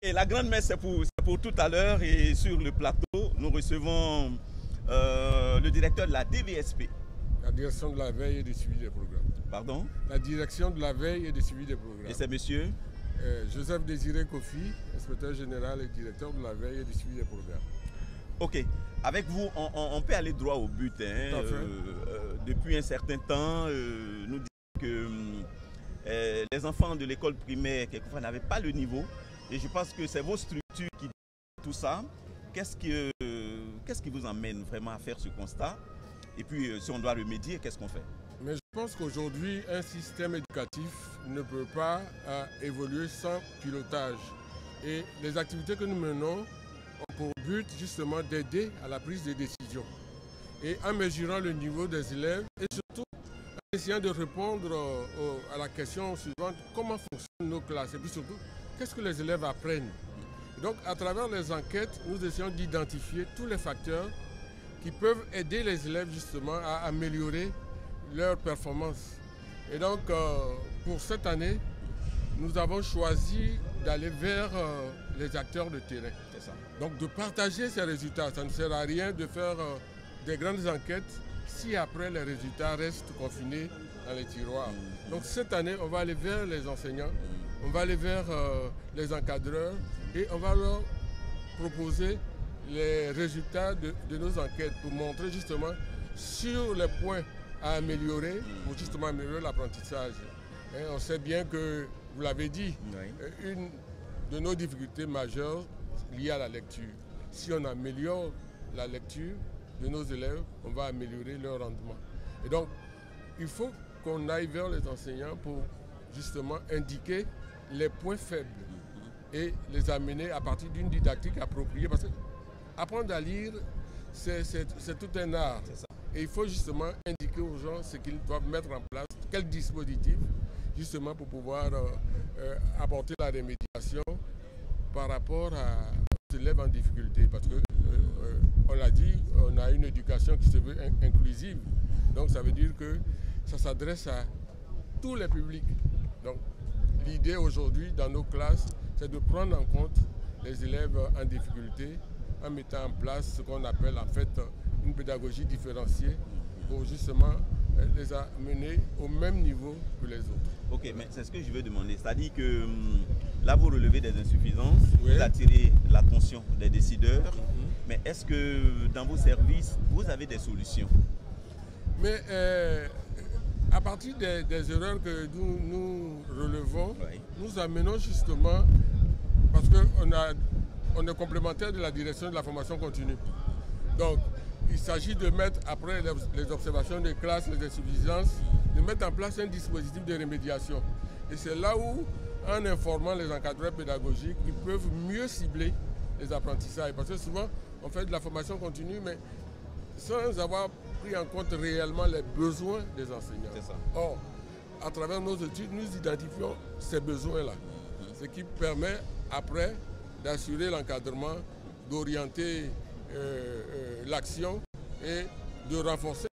Et la grande messe, c'est pour tout à l'heure. Et sur le plateau, nous recevons le directeur de la DVSP. La direction de la veille et du suivi des programmes. Pardon? La direction de la veille et du suivi des programmes. Et c'est monsieur Joseph Désiré Kofi, inspecteur général et directeur de la veille et du suivi des programmes. Ok. Avec vous, on peut aller droit au but. Hein. Depuis un certain temps, nous disons que les enfants de l'école primaire, quelquefois, n'avaient pas le niveau. Et je pense que c'est vos structures qui disent tout ça. Qu'est-ce qui vous emmène vraiment à faire ce constat? Et puis, si on doit remédier, qu'est-ce qu'on fait? Mais je pense qu'aujourd'hui, un système éducatif ne peut pas évoluer sans pilotage. Et les activités que nous menons ont pour but justement d'aider à la prise de décision. Et en mesurant le niveau des élèves et surtout en essayant de répondre à la question suivante, comment fonctionnent nos classes? Et puis surtout, qu'est-ce que les élèves apprennent? Et donc, à travers les enquêtes, nous essayons d'identifier tous les facteurs qui peuvent aider les élèves justement à améliorer leur performance. Et donc, pour cette année, nous avons choisi d'aller vers les acteurs de terrain. C'est ça. Donc, de partager ces résultats. Ça ne sert à rien de faire des grandes enquêtes si après les résultats restent confinés dans les tiroirs. Donc, cette année, on va aller vers les enseignants, on va aller vers les encadreurs et on va leur proposer les résultats de nos enquêtes pour montrer justement sur les points à améliorer pour justement améliorer l'apprentissage. On sait bien que, vous l'avez dit, une de nos difficultés majeures liées à la lecture. Si on améliore la lecture de nos élèves, on va améliorer leur rendement. Et donc, il faut qu'on aille vers les enseignants pour justement indiquer les points faibles et les amener à partir d'une didactique appropriée. Parce que apprendre à lire, c'est tout un art. Et il faut justement indiquer aux gens ce qu'ils doivent mettre en place, quel dispositif, justement pour pouvoir apporter la remédiation par rapport aux élèves en difficulté. Parce que, on l'a dit, on a une éducation qui se veut inclusive. Donc ça veut dire que ça s'adresse à tous les publics. Donc l'idée aujourd'hui dans nos classes, c'est de prendre en compte les élèves en difficulté en mettant en place ce qu'on appelle en fait une pédagogie différenciée pour justement les amener au même niveau que les autres. Ok, mais c'est ce que je veux demander. C'est-à-dire que là, vous relevez des insuffisances, oui. Vous attirez l'attention des décideurs, mais est-ce que dans vos services, vous avez des solutions? Mais à partir des erreurs que nous relevons, nous amenons justement, parce qu'on est complémentaire de la direction de la formation continue. Donc, il s'agit de mettre, après les observations des classes, les insuffisances, de mettre en place un dispositif de remédiation. Et c'est là où, en informant les encadreurs pédagogiques, ils peuvent mieux cibler les apprentissages. Parce que souvent, on fait de la formation continue, mais sans avoir pris en compte réellement les besoins des enseignants. C'est ça. Or, à travers nos études, nous identifions ces besoins-là. Ce qui permet, après, d'assurer l'encadrement, d'orienter l'action et de renforcer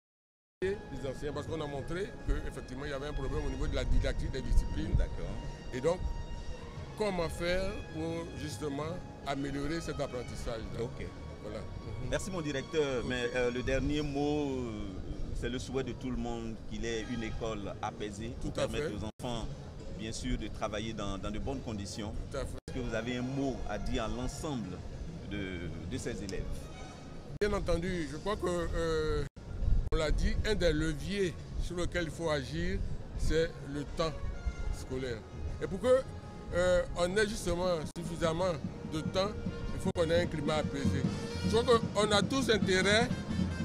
les enseignants. Parce qu'on a montré qu'effectivement, il y avait un problème au niveau de la didactique des disciplines. D'accord. Et donc, comment faire pour justement améliorer cet apprentissage? Ok. Voilà. Merci mon directeur, mais le dernier mot, c'est le souhait de tout le monde qu'il ait une école apaisée pour permettre aux enfants, bien sûr, de travailler dans de bonnes conditions. Tout à fait. Est-ce que vous avez un mot à dire à l'ensemble de ces élèves? Bien entendu, je crois que, on l'a dit, un des leviers sur lequel il faut agir, c'est le temps scolaire. Et pour qu'on ait justement suffisamment de temps, il faut qu'on ait un climat apaisé. Je crois qu'on a tous intérêt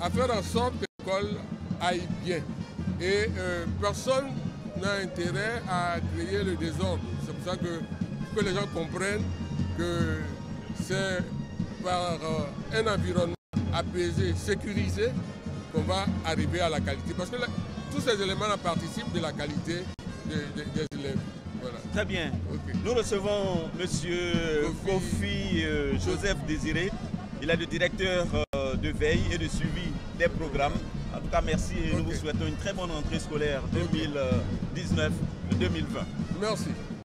à faire en sorte que l'école aille bien. Et personne n'a intérêt à créer le désordre. C'est pour ça que les gens comprennent que c'est par un environnement apaisé, sécurisé, qu'on va arriver à la qualité. Parce que tous ces éléments participent de la qualité des élèves. Voilà. Très bien. Okay. Nous recevons M. Kofi Joseph Désiré. Il est le directeur de veille et de suivi des programmes. En tout cas, merci et nous vous souhaitons une très bonne rentrée scolaire 2019-2020. Merci.